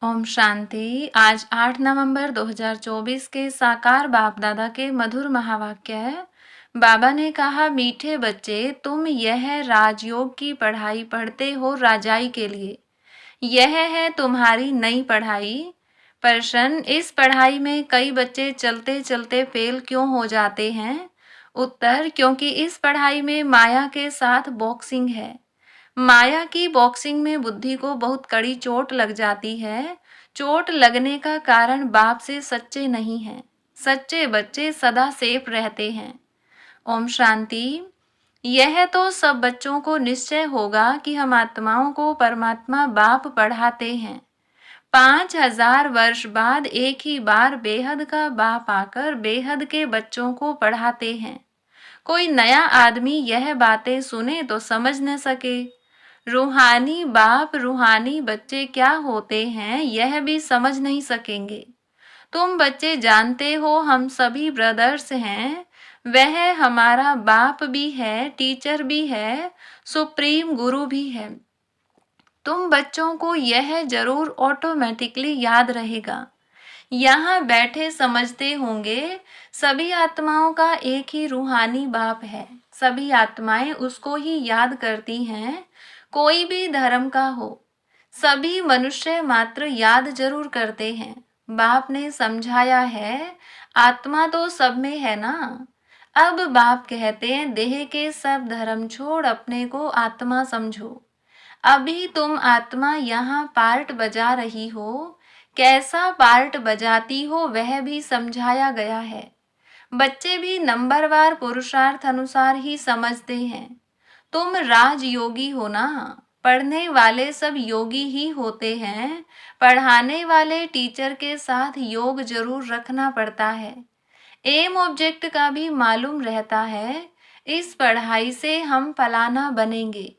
ओम शांति। आज 8 नवंबर 2024 के साकार बाप दादा के मधुर महावाक्य है। बाबा ने कहा, मीठे बच्चे, तुम यह राजयोग की पढ़ाई पढ़ते हो राजाई के लिए। यह है तुम्हारी नई पढ़ाई। प्रश्न, इस पढ़ाई में कई बच्चे चलते चलते फेल क्यों हो जाते हैं? उत्तर, क्योंकि इस पढ़ाई में माया के साथ बॉक्सिंग है। माया की बॉक्सिंग में बुद्धि को बहुत कड़ी चोट लग जाती है। चोट लगने का कारण बाप से सच्चे नहीं हैं। सच्चे बच्चे सदा सेफ रहते हैं। ओम शांति। यह तो सब बच्चों को निश्चय होगा कि हम आत्माओं को परमात्मा बाप पढ़ाते हैं। 5000 वर्ष बाद एक ही बार बेहद का बाप आकर बेहद के बच्चों को पढ़ाते हैं। कोई नया आदमी यह बातें सुने तो समझ न सके। रूहानी बाप रूहानी बच्चे क्या होते हैं यह भी समझ नहीं सकेंगे। तुम बच्चे जानते हो हम सभी ब्रदर्स हैं। वह हमारा बाप भी है, टीचर भी है, सुप्रीम गुरु भी है। तुम बच्चों को यह जरूर ऑटोमेटिकली याद रहेगा। यहाँ बैठे समझते होंगे सभी आत्माओं का एक ही रूहानी बाप है। सभी आत्माएं उसको ही याद करती हैं, कोई भी धर्म का हो। सभी मनुष्य मात्र याद जरूर करते हैं। बाप ने समझाया है, आत्मा तो सब में है ना। अब बाप कहते हैं, देह के सब धर्म छोड़ अपने को आत्मा समझो। अभी तुम आत्मा यहाँ पार्ट बजा रही हो। कैसा पार्ट बजाती हो वह भी समझाया गया है। बच्चे भी नंबरवार पुरुषार्थ अनुसार ही समझते हैं। तुम राजयोगी हो ना। पढ़ने वाले सब योगी ही होते हैं। पढ़ाने वाले टीचर के साथ योग जरूर रखना पड़ता है। एम ऑब्जेक्ट का भी मालूम रहता है। इस पढ़ाई से हम फलाना बनेंगे।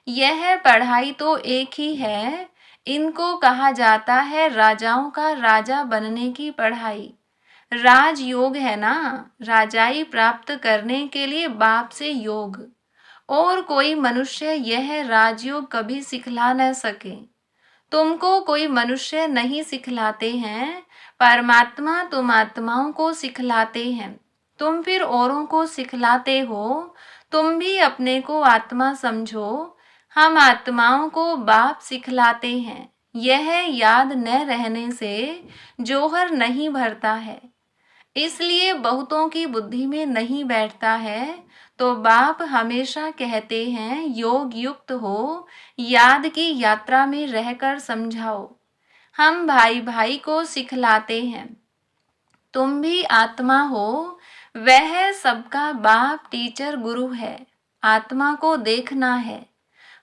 यह पढ़ाई तो एक ही है। इनको कहा जाता है राजाओं का राजा बनने की पढ़ाई। राजयोग है ना, राजाई प्राप्त करने के लिए बाप से योग। और कोई मनुष्य यह राजयोग कभी सिखला न सके। तुमको कोई मनुष्य नहीं सिखलाते हैं, परमात्मा तुम आत्माओं को सिखलाते हैं। तुम फिर औरों को सिखलाते हो। तुम भी अपने को आत्मा समझो। हम आत्माओं को बाप सिखलाते हैं। यह याद न रहने से जोहर नहीं भरता है, इसलिए बहुतों की बुद्धि में नहीं बैठता है। तो बाप हमेशा कहते हैं, योग युक्त हो, याद की यात्रा में रहकर समझाओ। हम भाई भाई को सिखलाते हैं। तुम भी आत्मा हो, वह सबका बाप टीचर गुरु है। आत्मा को देखना है।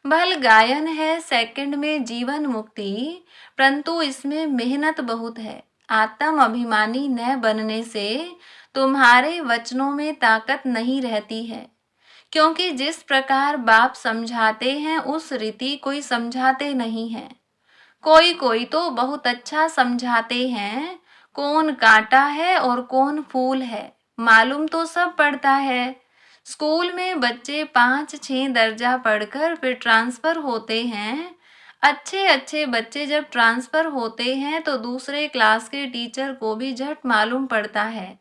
भल गायन है सेकंड में जीवन मुक्ति, परंतु इसमें मेहनत बहुत है। आत्म अभिमानी न बनने से तुम्हारे वचनों में ताकत नहीं रहती है, क्योंकि जिस प्रकार बाप समझाते हैं उस रीति कोई समझाते नहीं है। कोई कोई तो बहुत अच्छा समझाते हैं। कौन कांटा है और कौन फूल है मालूम तो सब पड़ता है। स्कूल में बच्चे 5-6 दर्जा पढ़कर फिर ट्रांसफर होते हैं। अच्छे अच्छे बच्चे जब ट्रांसफर होते हैं तो दूसरे क्लास के टीचर को भी झट मालूम पड़ता है,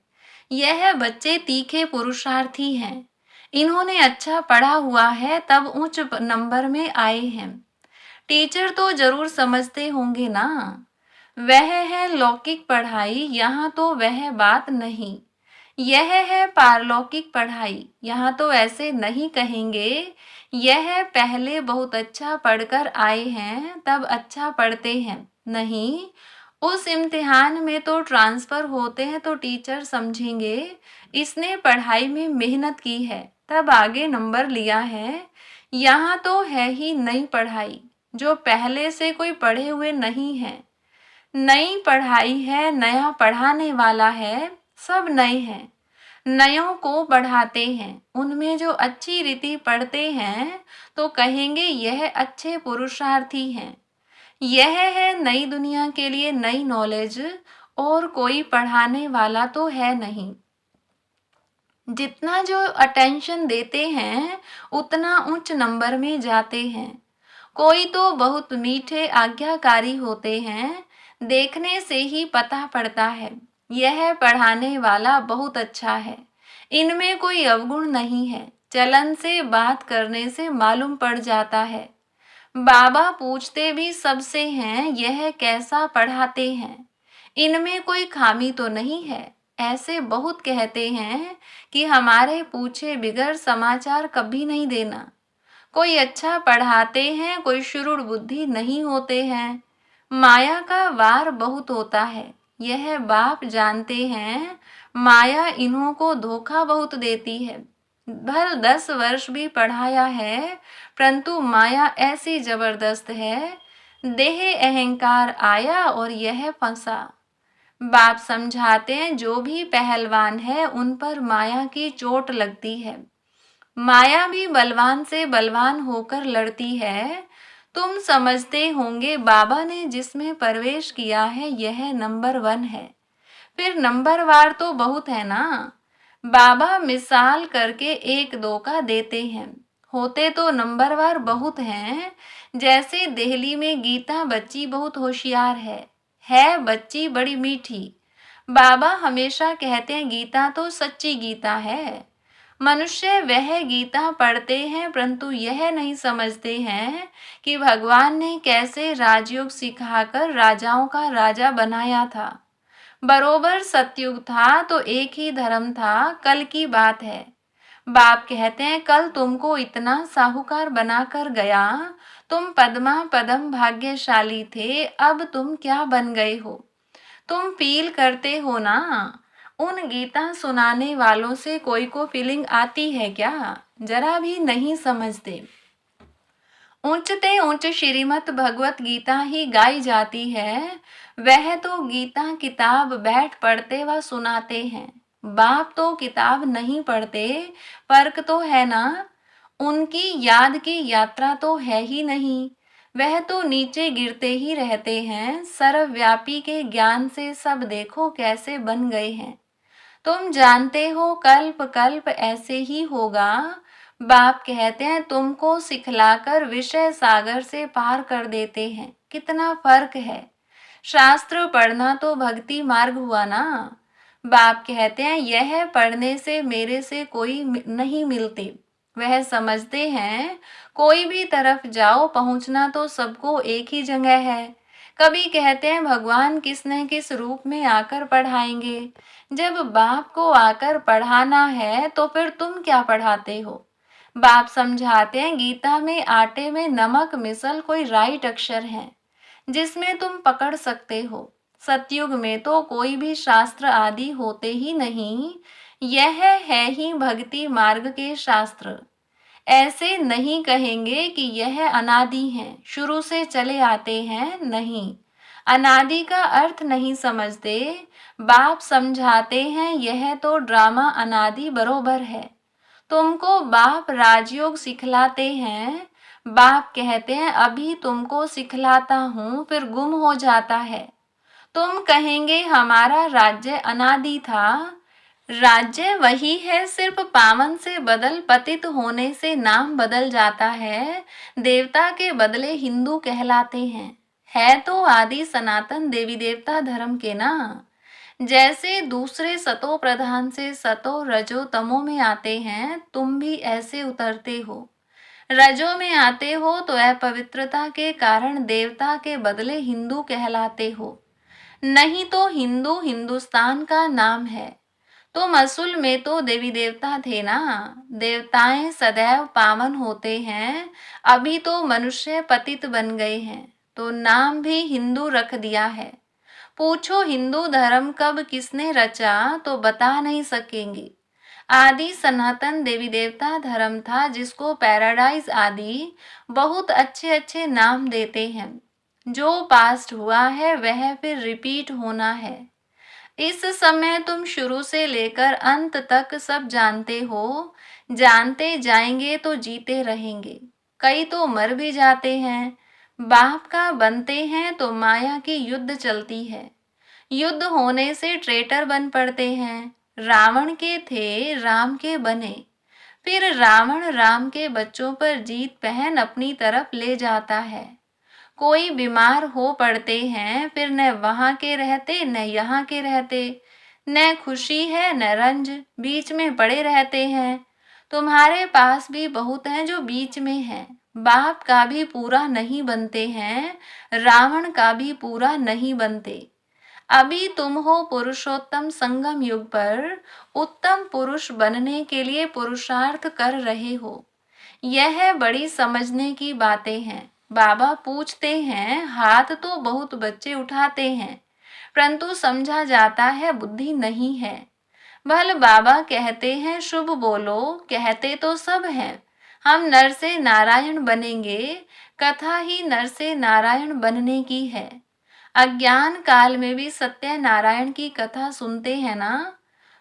यह बच्चे तीखे पुरुषार्थी हैं। इन्होंने अच्छा पढ़ा हुआ है तब उच्च नंबर में आए हैं। टीचर तो जरूर समझते होंगे ना। वह है लौकिक पढ़ाई, यहाँ तो वह बात नहीं। यह है पारलौकिक पढ़ाई, यहाँ तो ऐसे नहीं कहेंगे। यह पहले बहुत अच्छा पढ़कर आए हैं तब अच्छा पढ़ते हैं, नहीं। उस इम्तिहान में तो ट्रांसफर होते हैं तो टीचर समझेंगे इसने पढ़ाई में मेहनत की है तब आगे नंबर लिया है। यहाँ तो है ही नई पढ़ाई, जो पहले से कोई पढ़े हुए नहीं है। नई पढ़ाई है, नया पढ़ाने वाला है, सब नए हैं। नयों को बढ़ाते हैं। उनमें जो अच्छी रीति पढ़ते हैं तो कहेंगे यह अच्छे पुरुषार्थी हैं। यह है नई दुनिया के लिए नई नॉलेज, और कोई पढ़ाने वाला तो है नहीं। जितना जो अटेंशन देते हैं उतना उच्च नंबर में जाते हैं। कोई तो बहुत मीठे आज्ञाकारी होते हैं, देखने से ही पता पड़ता है। यह पढ़ाने वाला बहुत अच्छा है, इनमें कोई अवगुण नहीं है। चलन से बात करने से मालूम पड़ जाता है। बाबा पूछते भी सबसे हैं, यह कैसा पढ़ाते हैं, इनमें कोई खामी तो नहीं है। ऐसे बहुत कहते हैं कि हमारे पूछे बिगर समाचार कभी नहीं देना। कोई अच्छा पढ़ाते हैं, कोई शुरू बुद्धि नहीं होते हैं। माया का वार बहुत होता है, यह बाप जानते हैं। माया इन्हों को धोखा बहुत देती है। भल 10 वर्ष भी पढ़ाया है, परंतु माया ऐसी जबरदस्त है। देह अहंकार आया और यह फंसा। बाप समझाते हैं, जो भी पहलवान है उन पर माया की चोट लगती है। माया भी बलवान से बलवान होकर लड़ती है। तुम समझते होंगे बाबा ने जिसमें प्रवेश किया है यह नंबर 1 है, फिर नंबरवार तो बहुत है ना। बाबा मिसाल करके 1-2 का देते हैं, होते तो नंबरवार बहुत हैं। जैसे दिल्ली में गीता बच्ची बहुत होशियार है बच्ची बड़ी मीठी। बाबा हमेशा कहते हैं गीता तो सच्ची गीता है। मनुष्य वह गीता पढ़ते हैं, परंतु यह नहीं समझते हैं कि भगवान ने कैसे राजयोग सिखाकर राजाओं का राजा बनाया था। बरोबर सतयुग था तो एक ही धर्म था। कल की बात है। बाप कहते हैं, कल तुमको इतना साहूकार बनाकर गया, तुम पद्मा पदम भाग्यशाली थे, अब तुम क्या बन गए हो। तुम फील करते हो ना। उन गीता सुनाने वालों से कोई को फीलिंग आती है क्या? जरा भी नहीं समझते। ऊंचते ऊंच श्रीमद् भगवत गीता ही गाई जाती है। वह तो गीता किताब बैठ पढ़ते व सुनाते हैं। बाप तो किताब नहीं पढ़ते, फर्क तो है ना। उनकी याद की यात्रा तो है ही नहीं। वह तो नीचे गिरते ही रहते हैं। सर्वव्यापी के ज्ञान से सब देखो कैसे बन गए हैं। तुम जानते हो कल्प कल्प ऐसे ही होगा। बाप कहते हैं, तुमको सिखलाकर विषय सागर से पार कर देते हैं। कितना फर्क है। शास्त्र पढ़ना तो भक्ति मार्ग हुआ ना। बाप कहते हैं, यह पढ़ने से मेरे से कोई नहीं मिलते। वह समझते हैं कोई भी तरफ जाओ पहुंचना तो सबको एक ही जगह है। कभी कहते हैं भगवान किस न किस रूप में आकर पढ़ाएंगे। जब बाप को आकर पढ़ाना है तो फिर तुम क्या पढ़ाते हो। बाप समझाते हैं, गीता में आटे में नमक मिसल कोई राइट अक्षर है जिसमें तुम पकड़ सकते हो। सतयुग में तो कोई भी शास्त्र आदि होते ही नहीं। यह है ही भक्ति मार्ग के शास्त्र। ऐसे नहीं कहेंगे कि यह अनादि हैं, शुरू से चले आते हैं, नहीं। अनादि का अर्थ नहीं समझते। बाप समझाते हैं, यह तो ड्रामा अनादि बरोबर है। तुमको बाप राजयोग सिखलाते हैं। बाप कहते हैं, अभी तुमको सिखलाता हूं, फिर गुम हो जाता है। तुम कहेंगे हमारा राज्य अनादि था। राज्य वही है, सिर्फ पावन से बदल पतित होने से नाम बदल जाता है। देवता के बदले हिंदू कहलाते हैं। है तो आदि सनातन देवी देवता धर्म के ना। जैसे दूसरे सतो प्रधान से सतो रजो तमो में आते हैं, तुम भी ऐसे उतरते हो। रजो में आते हो तो अपवित्रता के कारण देवता के बदले हिंदू कहलाते हो। नहीं तो हिंदू हिंदुस्तान का नाम है। तुम असल में तो देवी देवता थे ना। देवताएं सदैव पावन होते हैं, अभी तो मनुष्य पतित बन गए हैं, तो नाम भी हिंदू रख दिया है। पूछो हिंदू धर्म कब किसने रचा तो बता नहीं सकेंगे। आदि सनातन देवी देवता धर्म था, जिसको पैराडाइज आदि बहुत अच्छे अच्छे नाम देते हैं। जो पास्ट हुआ है वह फिर रिपीट होना है। इस समय तुम शुरू से लेकर अंत तक सब जानते हो। जानते जाएंगे तो जीते रहेंगे। कई तो मर भी जाते हैं। बाप का बनते हैं तो माया की युद्ध चलती है। युद्ध होने से ट्रेटर बन पड़ते हैं। रावण के थे, राम के बने। फिर रावण राम के बच्चों पर जीत पहन अपनी तरफ ले जाता है। कोई बीमार हो पड़ते हैं, फिर न वहां के रहते न यहाँ के रहते, न खुशी है न रंज, बीच में पड़े रहते हैं। तुम्हारे पास भी बहुत हैं जो बीच में हैं, बाप का भी पूरा नहीं बनते हैं, रावण का भी पूरा नहीं बनते। अभी तुम हो पुरुषोत्तम संगम युग पर, उत्तम पुरुष बनने के लिए पुरुषार्थ कर रहे हो। यह बड़ी समझने की बातें हैं। बाबा पूछते हैं, हाथ तो बहुत बच्चे उठाते हैं, परंतु समझा जाता है बुद्धि नहीं है। भल बाबा कहते हैं शुभ बोलो, कहते तो सब हैं, हम नर से नारायण बनेंगे, कथा ही नर से नारायण बनने की है। अज्ञान काल में भी सत्य नारायण की कथा सुनते हैं ना,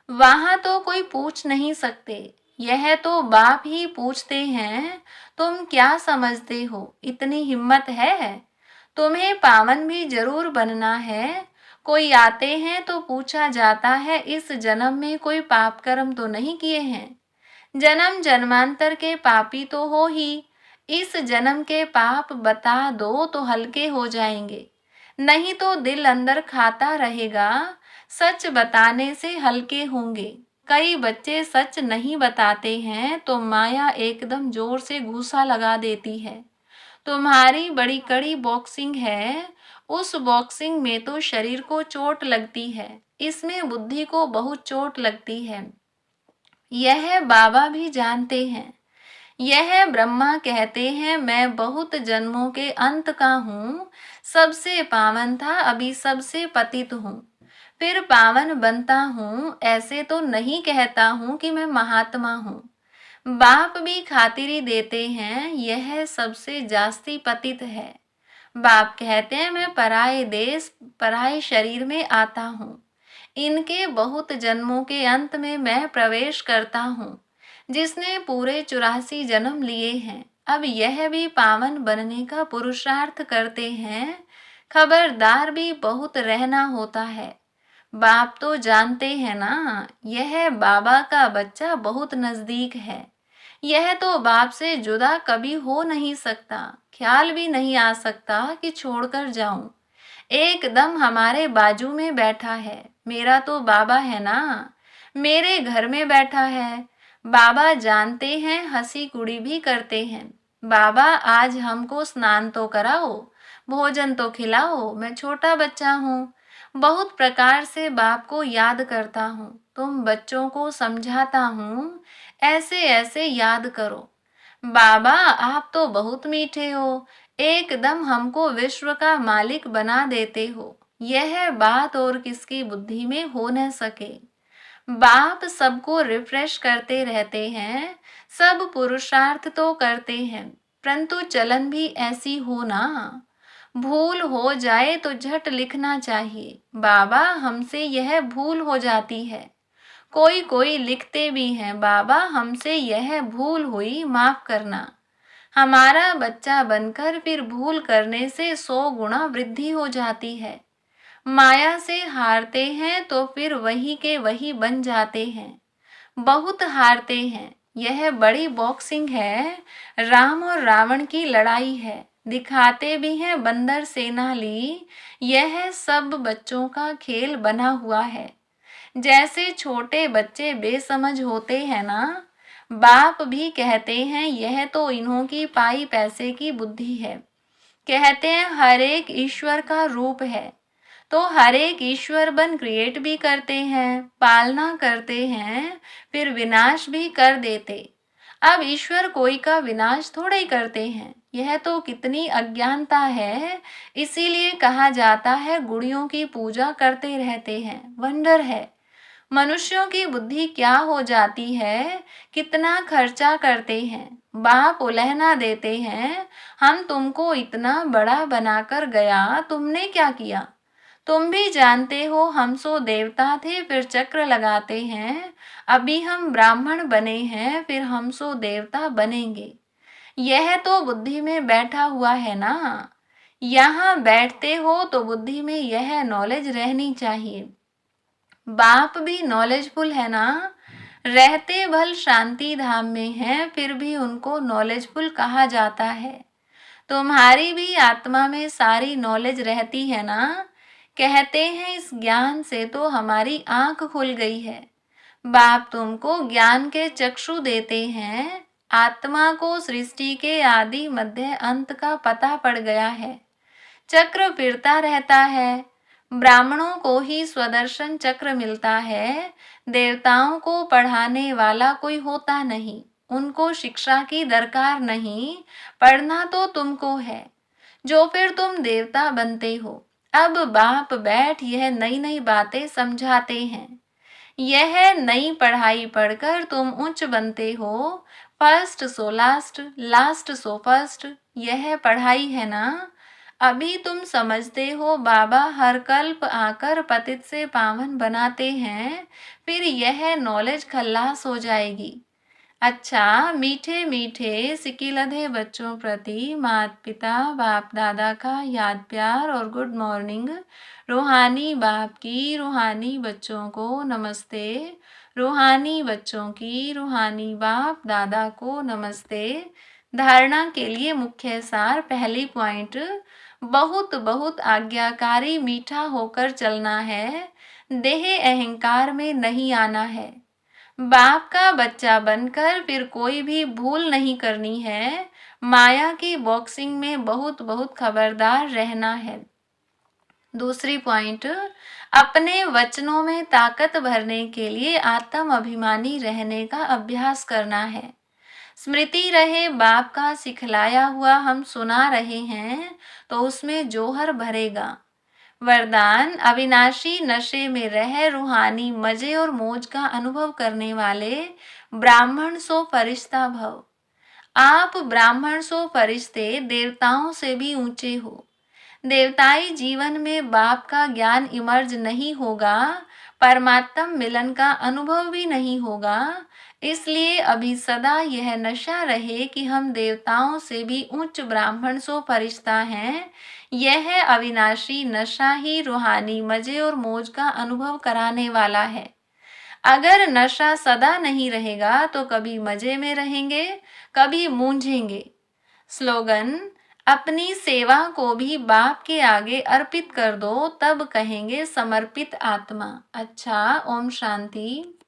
वहां तो कोई पूछ नहीं सकते, यह तो बाप ही पूछते हैं, तुम क्या समझते हो, इतनी हिम्मत है? तुम्हें पावन भी जरूर बनना है। कोई आते हैं तो पूछा जाता है, इस जन्म में कोई पाप कर्म तो नहीं किए हैं? जन्म जन्मांतर के पापी तो हो ही, इस जन्म के पाप बता दो तो हल्के हो जाएंगे, नहीं तो दिल अंदर खाता रहेगा। सच बताने से हल्के होंगे। कई बच्चे सच नहीं बताते हैं तो माया एकदम जोर से घूसा लगा देती है। तुम्हारी बड़ी कड़ी बॉक्सिंग है, उस बॉक्सिंग में तो शरीर को चोट लगती है, इसमें बुद्धि को बहुत चोट लगती है। यह बाबा भी जानते हैं। यह ब्रह्मा कहते हैं, मैं बहुत जन्मों के अंत का हूँ, सबसे पावन था, अभी सबसे पतित हूँ, फिर पावन बनता हूँ। ऐसे तो नहीं कहता हूँ कि मैं महात्मा हूँ। बाप भी खातिरी देते हैं, यह सबसे जास्ती पतित है। बाप कहते हैं, मैं पराये देश पराये शरीर में आता हूँ, इनके बहुत जन्मों के अंत में मैं प्रवेश करता हूँ, जिसने पूरे 84 जन्म लिए हैं। अब यह भी पावन बनने का पुरुषार्थ करते हैं। खबरदार भी बहुत रहना होता है। बाप तो जानते हैं ना, यह बाबा का बच्चा बहुत नजदीक है। यह तो बाप से जुदा कभी हो नहीं सकता, ख्याल भी नहीं आ सकता कि छोड़कर जाऊं। एकदम हमारे बाजू में बैठा है। मेरा तो बाबा है ना, मेरे घर में बैठा है। बाबा जानते हैं, हंसी कुड़ी भी करते हैं। बाबा आज हमको स्नान तो कराओ, भोजन तो खिलाओ, मैं छोटा बच्चा हूँ, बहुत प्रकार से बाप को याद करता हूँ। तुम बच्चों को समझाता हूँ, ऐसे ऐसे याद करो। बाबा आप तो बहुत मीठे हो, एकदम हमको विश्व का मालिक बना देते हो। यह बात और किसकी बुद्धि में हो न सके। बाप सबको रिफ्रेश करते रहते हैं, सब पुरुषार्थ तो करते हैं, परंतु चलन भी ऐसी हो ना, भूल हो जाए तो झट लिखना चाहिए, बाबा हमसे यह भूल हो जाती है। कोई कोई लिखते भी हैं, बाबा हमसे यह भूल हुई, माफ करना। हमारा बच्चा बनकर फिर भूल करने से 100 गुना वृद्धि हो जाती है। माया से हारते हैं तो फिर वही के वही बन जाते हैं। बहुत हारते हैं। यह बड़ी बॉक्सिंग है, राम और रावण की लड़ाई है। दिखाते भी हैं बंदर सेना ली, यह सब बच्चों का खेल बना हुआ है। जैसे छोटे बच्चे बेसमझ होते हैं ना, बाप भी कहते हैं यह तो इन्हों की पाई पैसे की बुद्धि है। कहते हैं हर एक ईश्वर का रूप है, तो हर एक ईश्वर बन क्रिएट भी करते हैं, पालना करते हैं, फिर विनाश भी कर देते। अब ईश्वर कोई का विनाश थोड़े ही करते हैं। यह तो कितनी अज्ञानता है, इसीलिए कहा जाता है गुड़ियों की पूजा करते रहते हैं। वंडर है मनुष्यों की बुद्धि क्या हो जाती है, कितना खर्चा करते हैं। बाप उलहना देते हैं, हम तुमको इतना बड़ा बनाकर गया, तुमने क्या किया? तुम भी जानते हो हम सो देवता थे, फिर चक्र लगाते हैं। अभी हम ब्राह्मण बने हैं, फिर हम सो देवता बनेंगे। यह तो बुद्धि में बैठा हुआ है ना। यहाँ बैठते हो तो बुद्धि में यह नॉलेज रहनी चाहिए। बाप भी नॉलेजफुल है ना, रहते भल शांति धाम में हैं, फिर भी उनको नॉलेजफुल कहा जाता है। तुम्हारी भी आत्मा में सारी नॉलेज रहती है ना। कहते हैं इस ज्ञान से तो हमारी आंख खुल गई है। बाप तुमको ज्ञान के चक्षु देते हैं। आत्मा को सृष्टि के आदि मध्य अंत का पता पड़ गया है। चक्र फिरता रहता है। ब्राह्मणों को ही स्वदर्शन चक्र मिलता है। देवताओं को पढ़ाने वाला कोई होता नहीं। उनको शिक्षा की दरकार नहीं। पढ़ना तो तुमको है, जो फिर तुम देवता बनते हो। अब बाप बैठ यह नई नई बातें समझाते हैं। यह नई पढ़ाई पढ़कर तुम उच्च बनते हो। First so last, last so first, यह पढ़ाई है ना। अभी तुम समझते हो बाबा हर कल्प आकर पतित से पावन बनाते हैं। फिर यह नॉलेज खल्लास हो जाएगी। अच्छा, मीठे मीठे सिकिलधे बच्चों प्रति माता पिता बाप दादा का याद प्यार और गुड मॉर्निंग। रूहानी बाप की रूहानी बच्चों को नमस्ते। रूहानी बच्चों की रूहानी बाप दादा को नमस्ते। धारणा के लिए मुख्य सार, पहली पॉइंट, बहुत बहुत आज्ञाकारी मीठा होकर चलना है। देह अहंकार में नहीं आना है। बाप का बच्चा बनकर फिर कोई भी भूल नहीं करनी है। माया की बॉक्सिंग में बहुत बहुत खबरदार रहना है। दूसरी पॉइंट, अपने वचनों में ताकत भरने के लिए आत्म अभिमानी रहने का अभ्यास करना है। स्मृति रहे बाप का सिखलाया हुआ हम सुना रहे हैं तो उसमें जोहर भरेगा। वरदान, अविनाशी नशे में रह रूहानी मजे और मौज का अनुभव करने वाले ब्राह्मण सो फरिश्ता भव। आप ब्राह्मण सो फरिश्ते देवताओं से भी ऊंचे हो। देवताई जीवन में बाप का ज्ञान इमर्ज नहीं होगा। परमात्म मिलन का अनुभव भी नहीं होगा। इसलिए अभी सदा यह नशा रहे कि हम देवताओं से भी उच्च ब्राह्मण सो फरिश्ता हैं। यह अविनाशी नशा ही रूहानी मजे और मौज का अनुभव कराने वाला है। अगर नशा सदा नहीं रहेगा तो कभी मजे में रहेंगे, कभी मूंझेंगे। स्लोगन, अपनी सेवा को भी बाप के आगे अर्पित कर दो, तब कहेंगे समर्पित आत्मा। अच्छा, ओम शांति।